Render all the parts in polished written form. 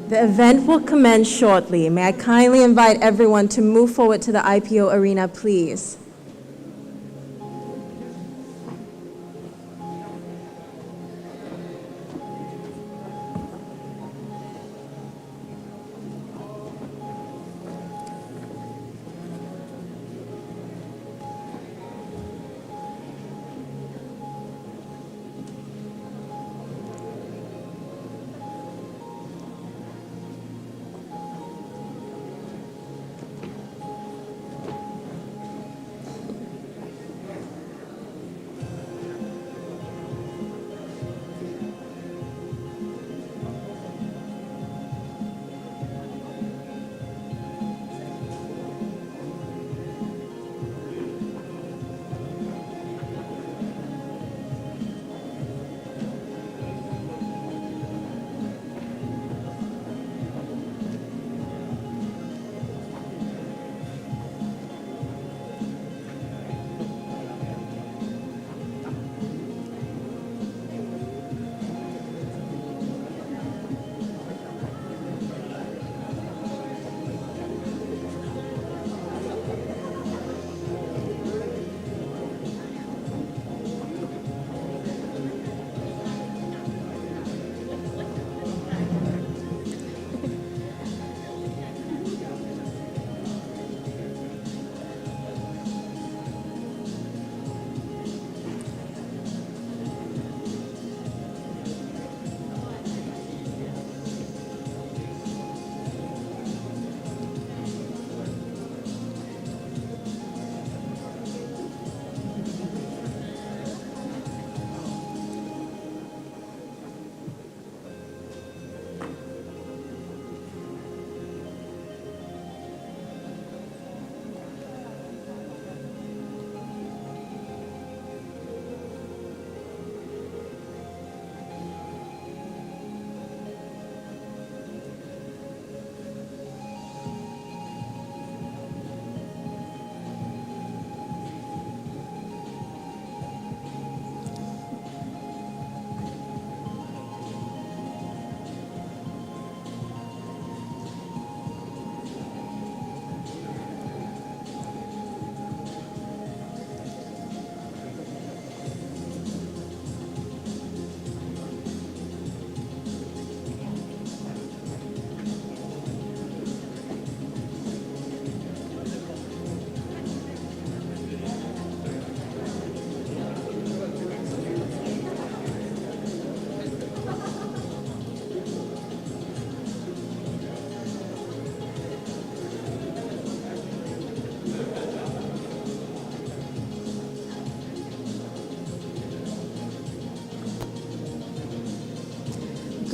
The event will commence shortly. May I kindly invite everyone to move forward to the IPO Arena, please.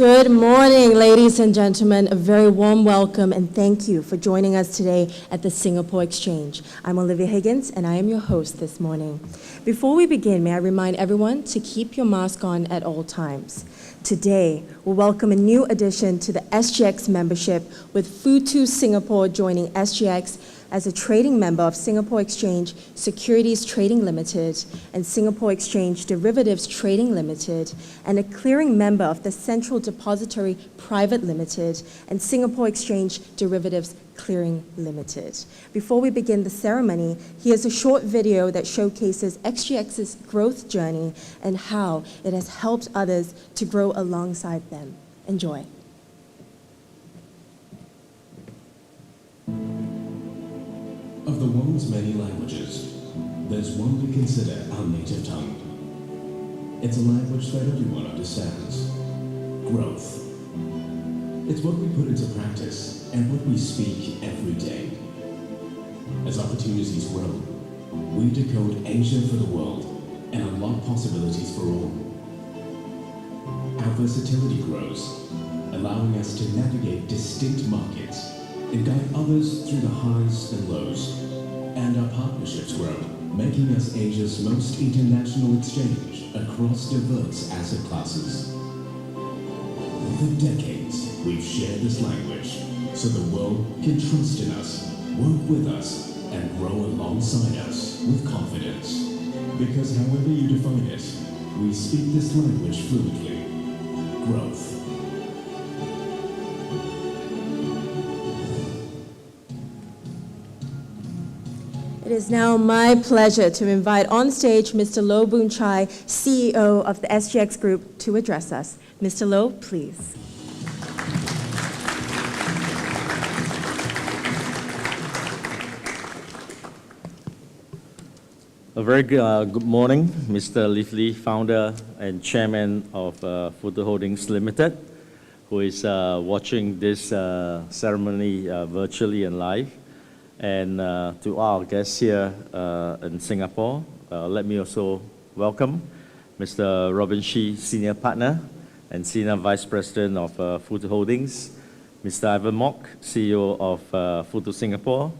Good morning, ladies and gentlemen. A very warm welcome and thank you for joining us today at the Singapore Exchange. I'm Olivia Higgins and I am your host this morning. Before we begin, may I remind everyone to keep your mask on at all times. Today, we'll welcome a new addition to the SGX membership with Futu Singapore joining SGX as a trading member of Singapore Exchange Securities Trading Limited and Singapore Exchange Derivatives Trading Limited, and a clearing member of the Central Depository Private Limited and Singapore Exchange Derivatives Clearing Limited. Before we begin the ceremony, here's a short video that showcases SGX's growth journey and how it has helped others to grow alongside them. Enjoy. Of the world's many languages, there's one we consider our native tongue. It's a language that everyone understands. Growth. It's what we put into practice and what we speak every day. As opportunities grow, we decode Asia for the world and unlock possibilities for all. Our versatility grows, allowing us to navigate distinct markets and guide others through the highs and lows. And our partnerships grow, making us Asia's most international exchange across diverse asset classes. For decades, we've shared this language so the world can trust in us, work with us, and grow alongside us with confidence. Because however you define it, we speak this language fluently. Growth. It is now my pleasure to invite on stage Mr. Loh Boon Chye, CEO of the SGX Group, to address us. Mr. Loh, please. A very good morning, Mr. Li, founder and chairman of Futu Holdings Limited, who is watching this ceremony virtually and live. And to our guests here in Singapore, let me also welcome Mr. Loh Boon Chye, Senior Partner and Senior Vice President of Futu Holdings, Mr. Ivan Mok, CEO of Futu Singapore,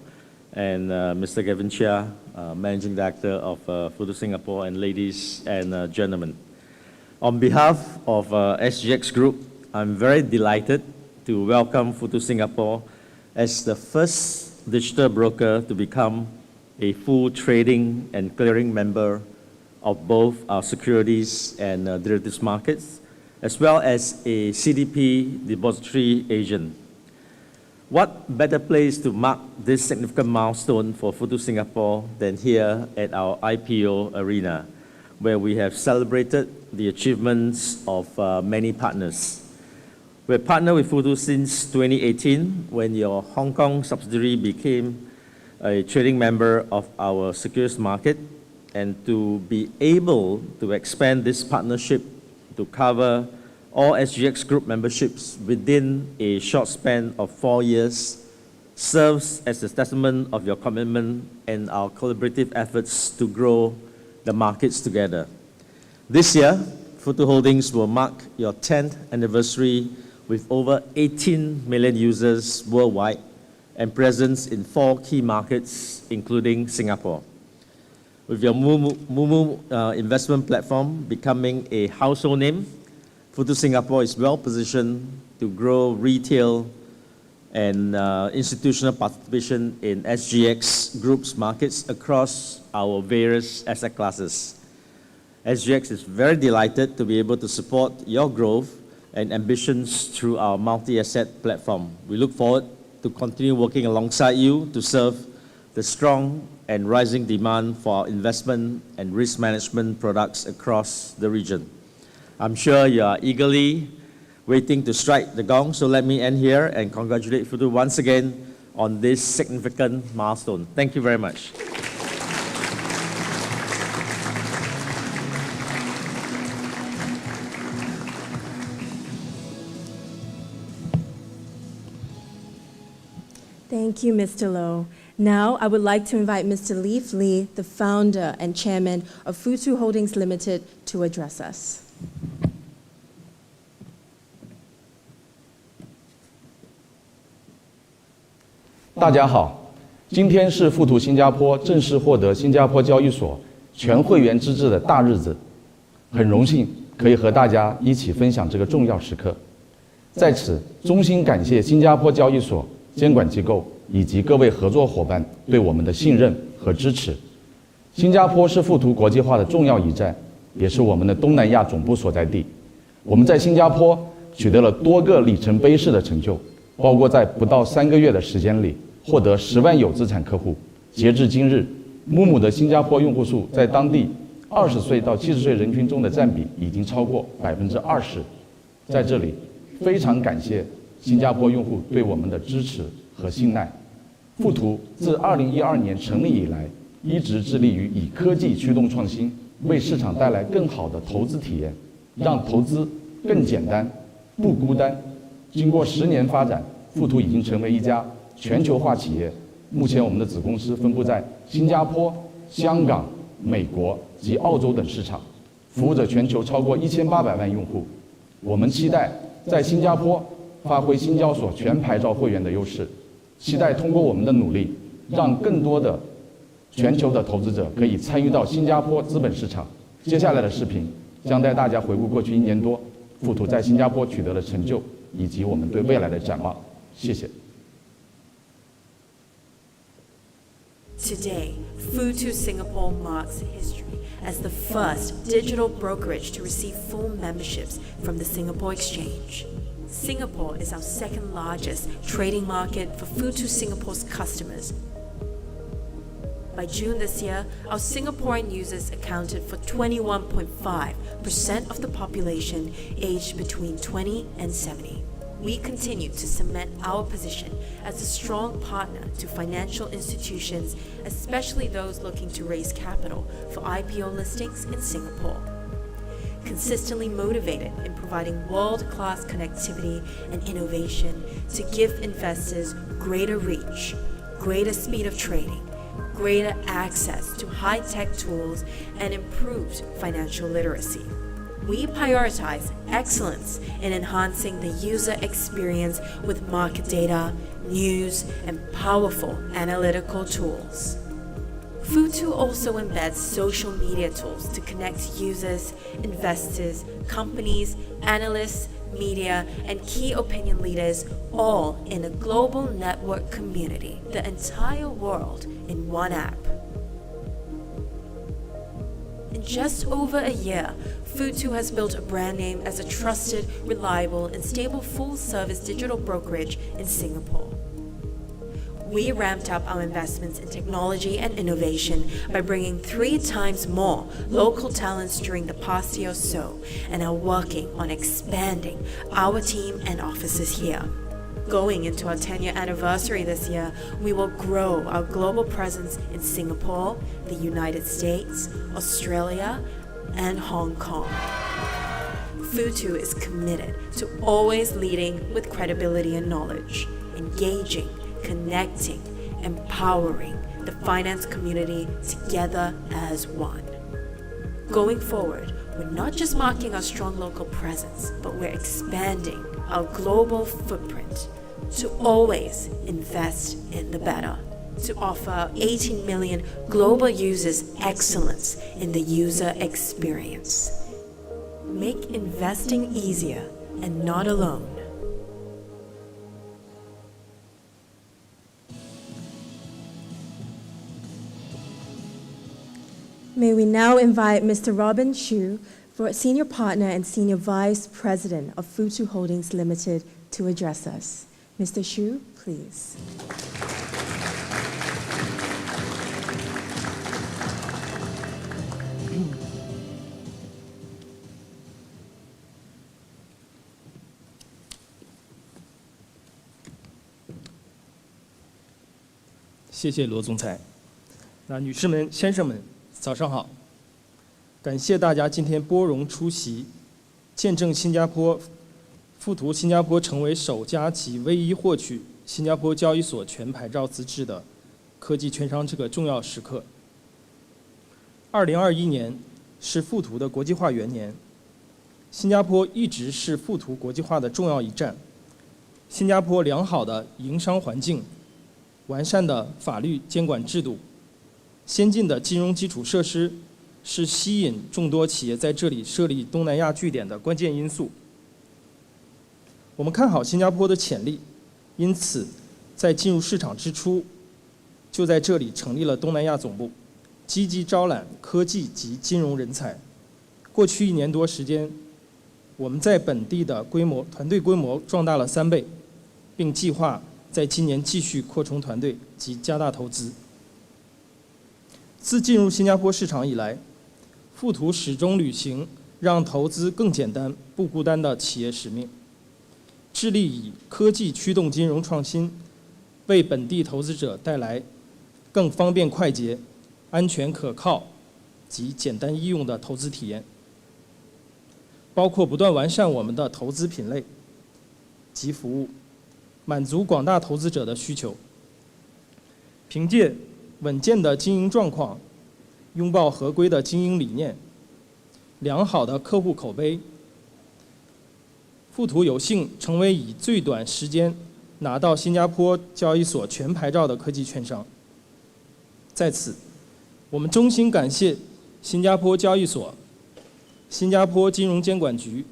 and Mr. Gavin Chia, Managing Director of Futu Singapore, and ladies and gentlemen. On behalf of SGX Group, I'm very delighted to welcome Futu Singapore as the first digital broker to become a full trading and clearing member of both our securities and derivatives markets, as well as a CDP depository agent. What better place to mark this significant milestone for Futu Singapore than here at our IPO Arena, where we have celebrated the achievements of many partners. We've partnered with Futu since 2018, when your Hong Kong subsidiary became a trading member of our securities market, and to be able to expand this partnership to cover all SGX Group memberships within a short span of 4 years serves as a testament of your commitment and our collaborative efforts to grow the markets together. This year, Futu Holdings will mark your 10th anniversary with over 18 million users worldwide and presence in 4 key markets, including Singapore. With your moomoo investment platform becoming a household name, Futu Singapore is well positioned to grow retail and institutional participation in SGX Group's markets across our various asset classes. SGX is very delighted to be able to support your growth and ambitions through our multi-asset platform. We look forward to continue working alongside you to serve the strong and rising demand for our investment and risk management products across the region. I'm sure you are eagerly waiting to strike the gong, so let me end here and congratulate Futu once again on this significant milestone. Thank you very much. Thank you, Mr. Loh. Now, I would like to invite Mr. Li, the founder and chairman of Futu Holdings Limited, to address us. 大家好，今天是富途新加坡正式获得新加坡交易所全会员资质的大日子，很荣幸可以和大家一起分享这个重要时刻。在此，衷心感谢新加坡交易所、监管机构以及各位合作伙伴对我们的信任和支持。新加坡是富途国际化的重要一站，也是我们的东南亚总部所在地。我们在新加坡取得了多个里程碑式的成就，包括在不到3个月的时间里获得10万有资产客户。截至今日，moomoo的新加坡用户数在当地20岁到70岁人群中的占比已经超过20%。在这里，非常感谢新加坡用户对我们的支持和信赖。富途自2012年成立以来，一直致力于以科技驱动创新，为市场带来更好的投资体验，让投资更简单、不孤单。经过10年发展，富途已经成为一家全球化企业。目前，我们的子公司分布在新加坡、香港、美国及澳洲等市场，服务着全球超过1800万用户。我们期待在新加坡发挥新交所全牌照会员的优势，期待通过我们的努力，让更多的全球的投资者可以参与到新加坡资本市场。接下来的视频将带大家回顾过去1年多富途在新加坡取得的成就，以及我们对未来的展望。谢谢。Today, Futu Singapore marks history as the first digital brokerage to receive full memberships from the Singapore Exchange. Singapore is our second largest trading market for Futu Singapore's customers. By June this year, our Singaporean users accounted for 21.5% of the population aged between 20 and 70. We continue to cement our position as a strong partner to financial institutions, especially those looking to raise capital for IPO listings in Singapore. Consistently motivated in providing world-class connectivity and innovation to give investors greater reach, greater speed of trading, greater access to high-tech tools, and improved financial literacy. We prioritize excellence in enhancing the user experience with market data, news, and powerful analytical tools. Futu also embeds social media tools to connect users, investors, companies, analysts, media, and key opinion leaders all in a global network community, the entire world in one app. In just over a year, Futu has built a brand name as a trusted, reliable, and stable full-service digital brokerage in Singapore. We ramped up our investments in technology and innovation by bringing 3 times more local talents during the past year or so, and are working on expanding our team and offices here. Going into our 10-year anniversary this year, we will grow our global presence in Singapore, the United States, Australia, and Hong Kong. Futu is committed to always leading with credibility and knowledge, engaging, connecting, empowering the finance community together as one. Going forward, we're not just marking our strong local presence, but we're expanding our global footprint to always invest in the better, to offer 18 million global users excellence in the user experience. Make investing easier and not alone. May we now invite Mr. Robin Chu, Senior Partner and Senior Vice President of Futu Holdings Limited, to address us. Mr. Chu, please.谢谢罗总裁。女士们、先生们，早上好！感谢大家今天拨冗出席，见证富途新加坡成为首家及唯一获取新加坡交易所全牌照资质的科技券商这个重要时刻。2021年是富途的国际化元年，新加坡一直是富途国际化的重要一站。新加坡良好的营商环境、完善的法律监管制度、先进的金融基础设施是吸引众多企业在这里设立东南亚据点的关键因素。我们看好新加坡的潜力，因此在进入市场之初，就在这里成立了东南亚总部，积极招揽科技及金融人才。过去1年多时间，我们在本地的团队规模壮大了3倍，并计划在今年继续扩充团队及加大投资。自进入新加坡市场以来，富途始终履行让投资更简单、不孤单的企业使命，致力以科技驱动金融创新，为本地投资者带来更方便快捷、安全可靠及简单易用的投资体验，包括不断完善我们的投资品类及服务，满足广大投资者的需求。凭借稳健的经营状况，拥抱合规的经营理念，良好的客户口碑，富途有幸成为以最短时间拿到新加坡交易所全牌照的科技券商。在此，我们衷心感谢新加坡交易所、新加坡金融监管局、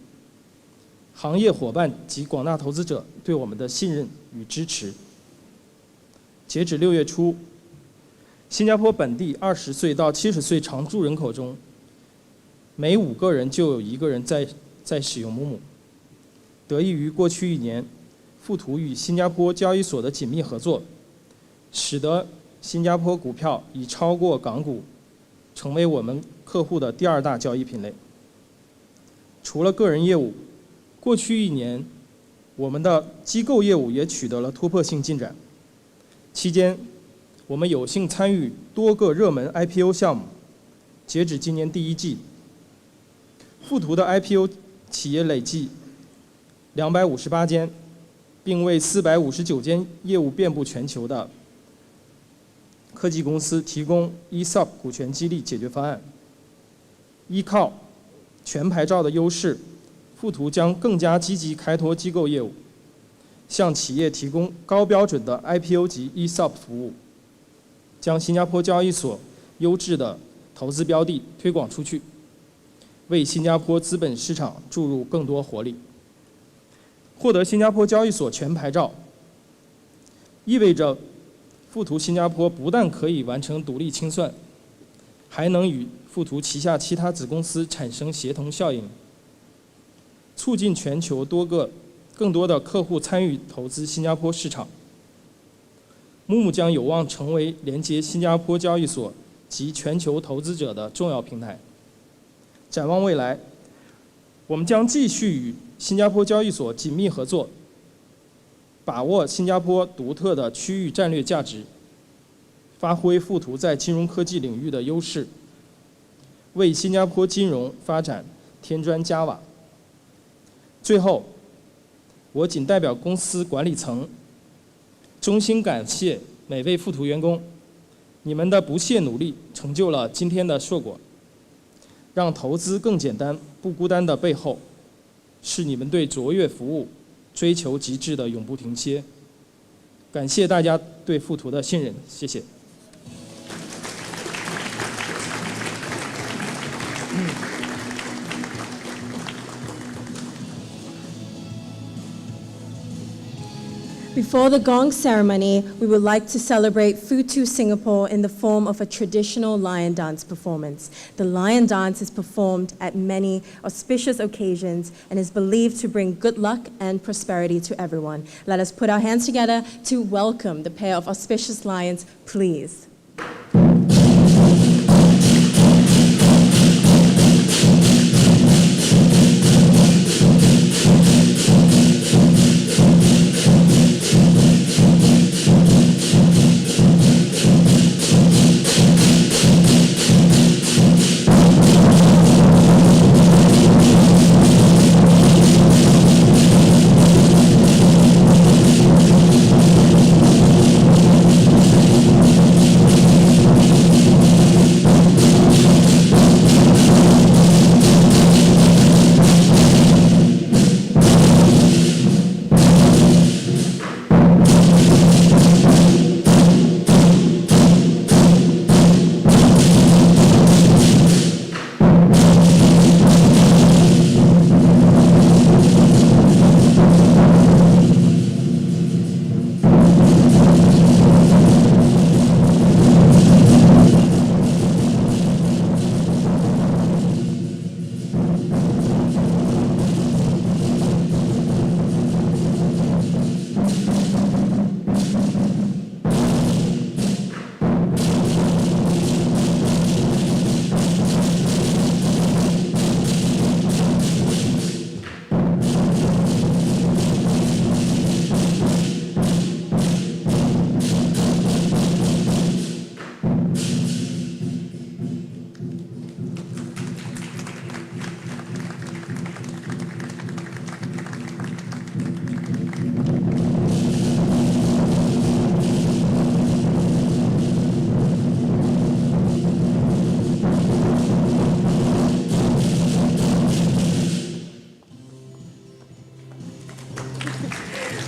行业伙伴及广大投资者对我们的信任与支持。截止6月初，新加坡本地20岁到70岁常住人口中，每5个人就有1个人在使用moomoo。得益于过去1年，富途与新加坡交易所的紧密合作，使得新加坡股票已超过港股，成为我们客户的第2大交易品类。除了个人业务，过去1年，我们的机构业务也取得了突破性进展。期间，我们有幸参与多个热门 IPO 项目。截止今年第1季，富途的 IPO 企业累计258间，并为459间业务遍布全球的科技公司提供 ESOP 股权激励解决方案。依靠全牌照的优势，富途将更加积极开拓机构业务，向企业提供高标准的 IPO 级 ESOP 服务，将新加坡交易所优质的投资标的推广出去，为新加坡资本市场注入更多活力。获得新加坡交易所全牌照，意味着富途新加坡不但可以完成独立清算，还能与富途旗下其他子公司产生协同效应，促进全球更多的客户参与投资新加坡市场。moomoo将有望成为连接新加坡交易所及全球投资者的重要平台。展望未来，我们将继续与新加坡交易所紧密合作，把握新加坡独特的区域战略价值，发挥富途在金融科技领域的优势，为新加坡金融发展添砖加瓦。最后，我仅代表公司管理层，衷心感谢每位富途员工，你们的不懈努力成就了今天的硕果。让投资更简单、不孤单的背后，是你们对卓越服务、追求极致的永不停歇。感谢大家对富途的信任，谢谢。Before the gong ceremony, we would like to celebrate Futu Singapore in the form of a traditional lion dance performance. The lion dance is performed at many auspicious occasions and is believed to bring good luck and prosperity to everyone. Let us put our hands together to welcome the pair of auspicious lions, please.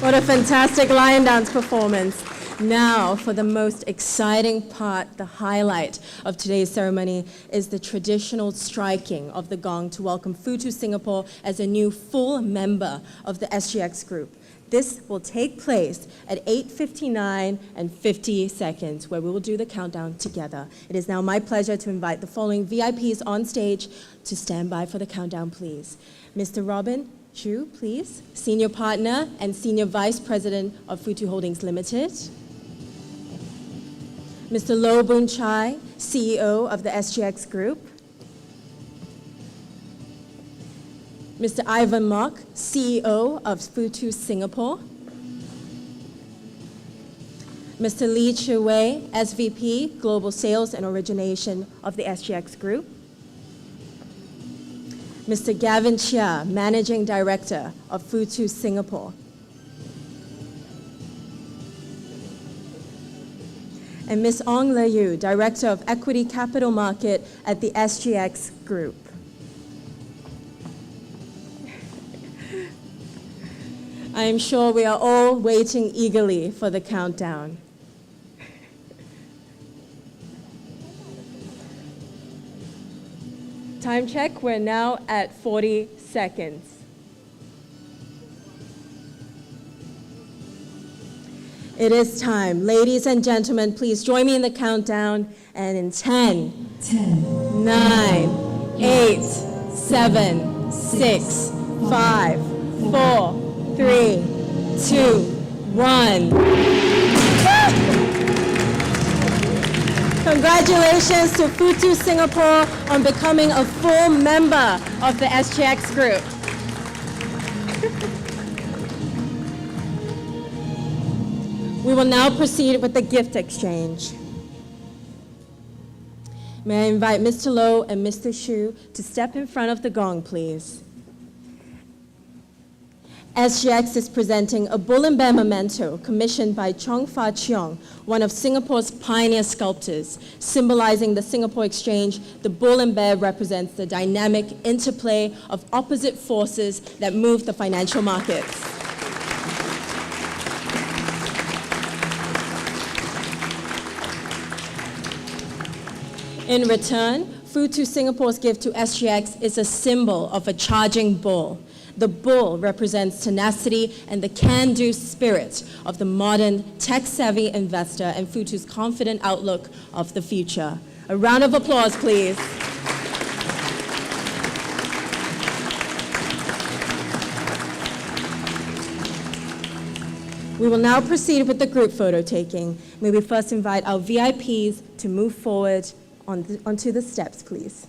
What a fantastic lion dance performance. Now, for the most exciting part, the highlight of today's ceremony is the traditional striking of the gong to welcome Futu Singapore as a new full member of the SGX Group. This will take place at 8:59 and 50 seconds, where we will do the countdown together. It is now my pleasure to invite the following VIPs on stage to stand by for the countdown, please. Mr. Robin Chu, please, Senior Partner and Senior Vice President of Futu Holdings Limited. Mr. Loh Boon Chye, CEO of the SGX Group. Mr. Ivan Mok, CEO of Futu Singapore. Mr. Lee Chi Wei, SVP, Global Sales and Origination of the SGX Group. Mr. Gavin Chia, Managing Director of Futu Singapore. And Ms. Ong Le Yu, Director of Equity Capital Market at the SGX Group. I am sure we are all waiting eagerly for the countdown. Time check, we're now at 40 seconds. It is time. Ladies and gentlemen, please join me in the countdown. And in 10, 9, 8, 7, 6, 5, 4, 3, 2, 1. Congratulations to Futu Singapore on becoming a full member of the SGX Group. We will now proceed with the gift exchange. May I invite Mr. Loh and Mr. Xu to step in front of the gong, please. SGX is presenting a bull and bear memento commissioned by Chong Fa Cheong, one of Singapore's pioneer sculptors. Symbolizing the Singapore Exchange, the bull and bear represents the dynamic interplay of opposite forces that move the financial markets. In return, Futu Singapore's gift to SGX is a symbol of a charging bull. The bull represents tenacity and the can-do spirit of the modern, tech-savvy investor and Futu's confident outlook of the future. A round of applause, please. We will now proceed with the group photo taking. May we first invite our VIPs to move forward onto the steps, please.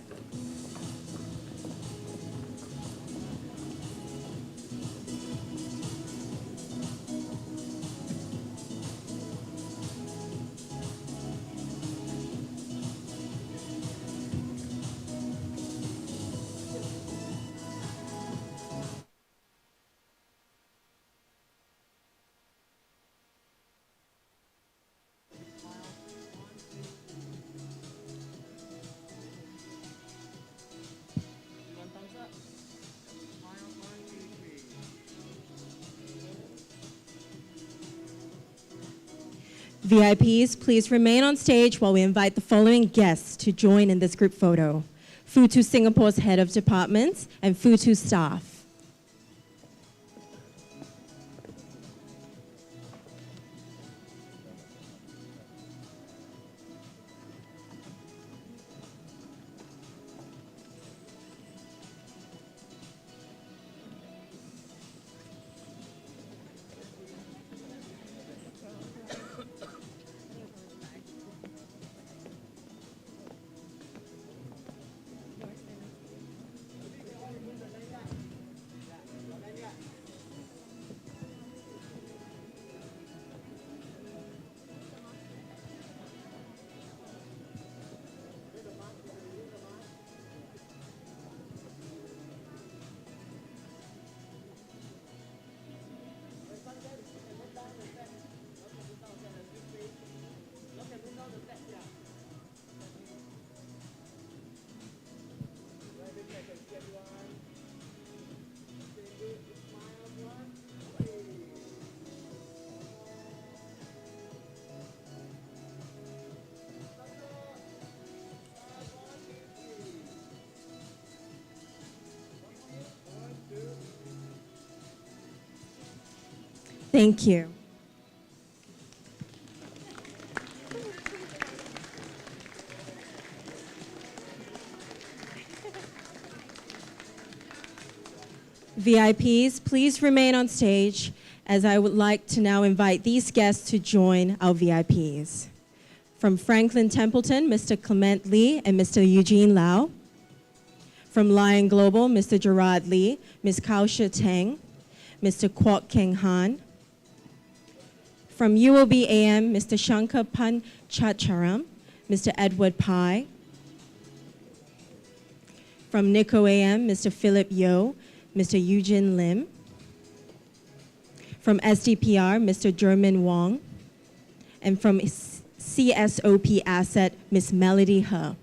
VIPs, please remain on stage while we invite the following guests to join in this group photo. Futu Singapore's head of departments and Futu staff. Thank you. VIPs, please remain on stage as I would like to now invite these guests to join our VIPs. From Franklin Templeton, Mr. Clement Lee and Mr. Eugene Lau. From Lion Global, Mr. Gerard Lee, Ms. Kausha Tang, Mr. Kwok Keng Han. From UOB AM, Mr. Shankar Panchacharam, Mr. Edward Pai. From Nico AM, Mr. Philip Yo, Mr. Eugene Lim. From SDPR, Mr. German Wong. And from CSOP Asset, Ms. Melody He.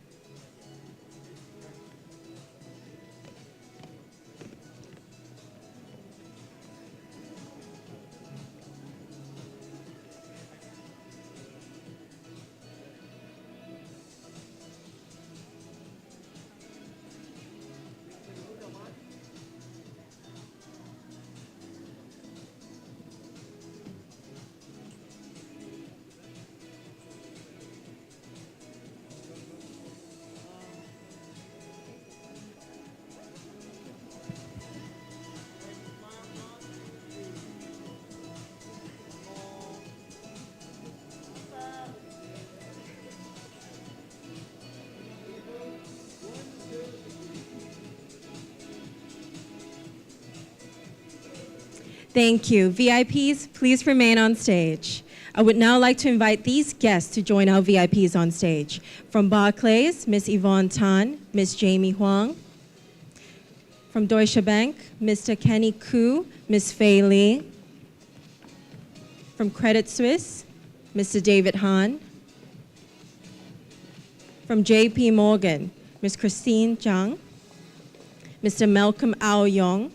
Thank you. VIPs, please remain on stage. I would now like to invite these guests to join our VIPs on stage. From Barclays, Ms. Yvonne Tan, Ms. Jamie Huang. From Deutsche Bank, Mr. Kenny Koo, Ms. Fei Li. From Credit Suisse, Mr. David Han. From JP Morgan, Ms. Christine Zhang. Mr. Malcolm Ao Yong.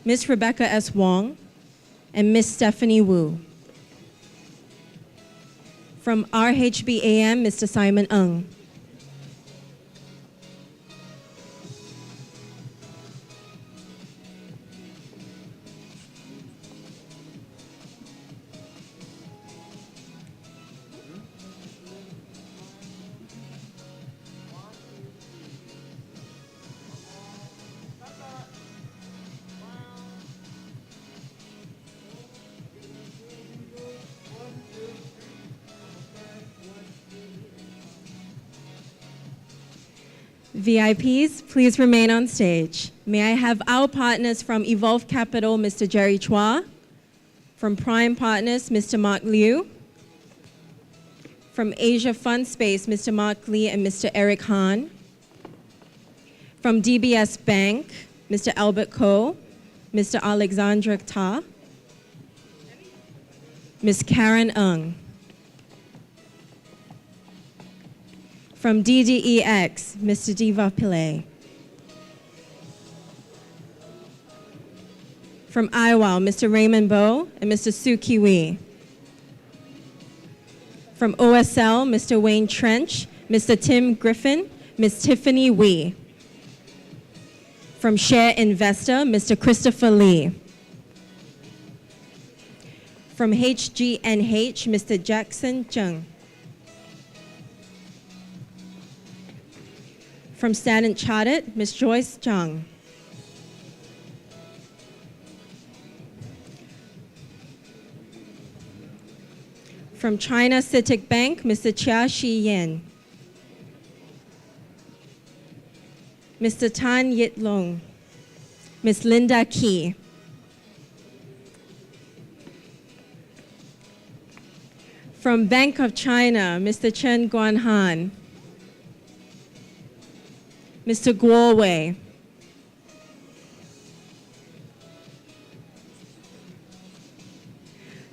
Ms. Rebecca S. Wong, and Ms. Stephanie Wu. From RHBAM, Mr. Simon Ng. VIPs, please remain on stage. May I have our partners from Evolve Capital, Mr. Jerry Chua. From Prime Partners, Mr. Mark Liu. From Asia Fund Space, Mr. Mark Lee and Mr. Eric Han. From DBS Bank, Mr. Albert Ko, Mr. Alexandra Ta. Ms. Karen Ng. From DDEX, Mr. Diva Pillay. From IWOW, Mr. Raymond Bo and Mr. Suki Wee. From OSL, Mr. Wayne Trench, Mr. Tim Griffin, Ms. Tiffany Wee. From Share Investor, Mr. Christopher Lee. From HGNH, Mr. Jackson Chung. From Standard Chartered, Ms. Joyce Zhang. From China CITIC Bank, Mr. Chia Shi Yen. Mr. Tan Yit Long. Ms. Linda Key. From Bank of China, Mr. Chen Guanhan. Mr. Guo Wei.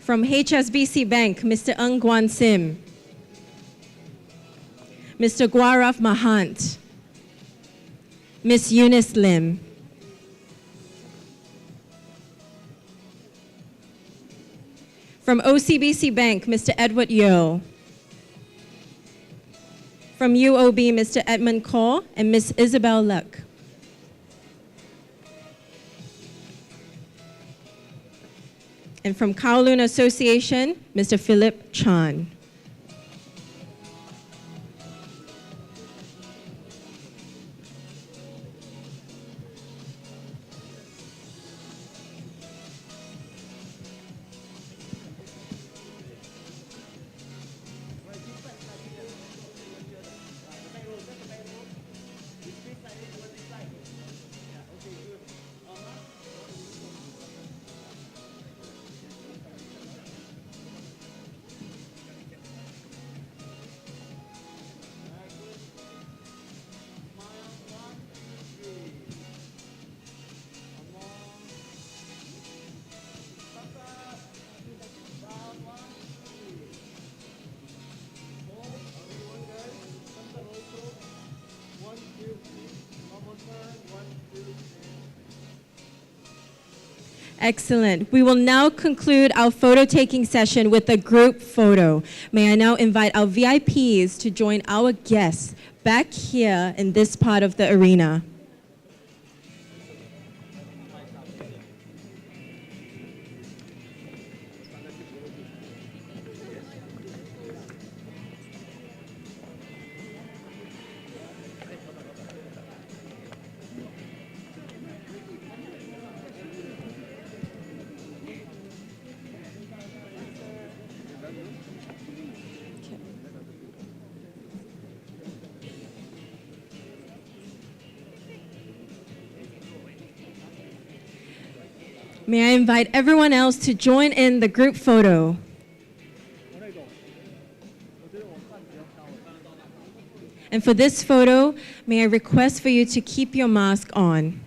From HSBC Bank, Mr. Ng Guan Sim. Mr. Gaurav Mahant. Ms. Eunice Lim. From OCBC Bank, Mr. Edward Yo. From UOB, Mr. Edmund Kaur and Ms. Isabel Luck. And from Kowloon Association, Mr. Philip Chan. Excellent. We will now conclude our photo taking session with a group photo. May I now invite our VIPs to join our guests back here in this part of the arena. May I invite everyone else to join in the group photo. And for this photo, may I request for you to keep your mask on.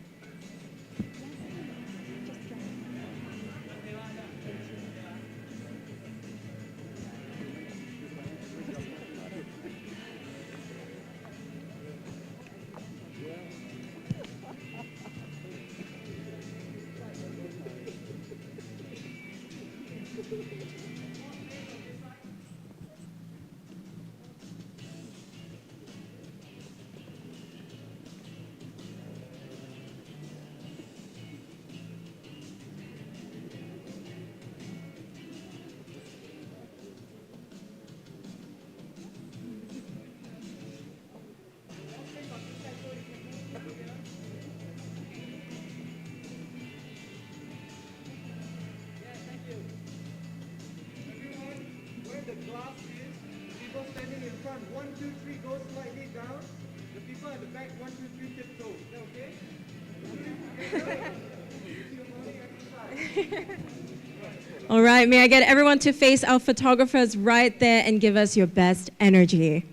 All right, may I get everyone to face our photographers right there and give us your best energy.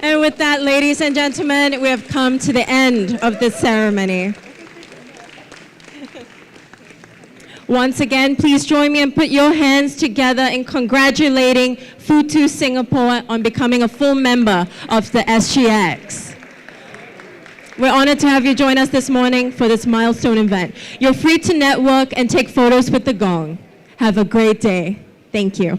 And with that, ladies and gentlemen, we have come to the end of this ceremony. Once again, please join me and put your hands together in congratulating Futu Singapore on becoming a full member of the SGX. We're honored to have you join us this morning for this milestone event. You're free to network and take photos with the gong. Have a great day. Thank you.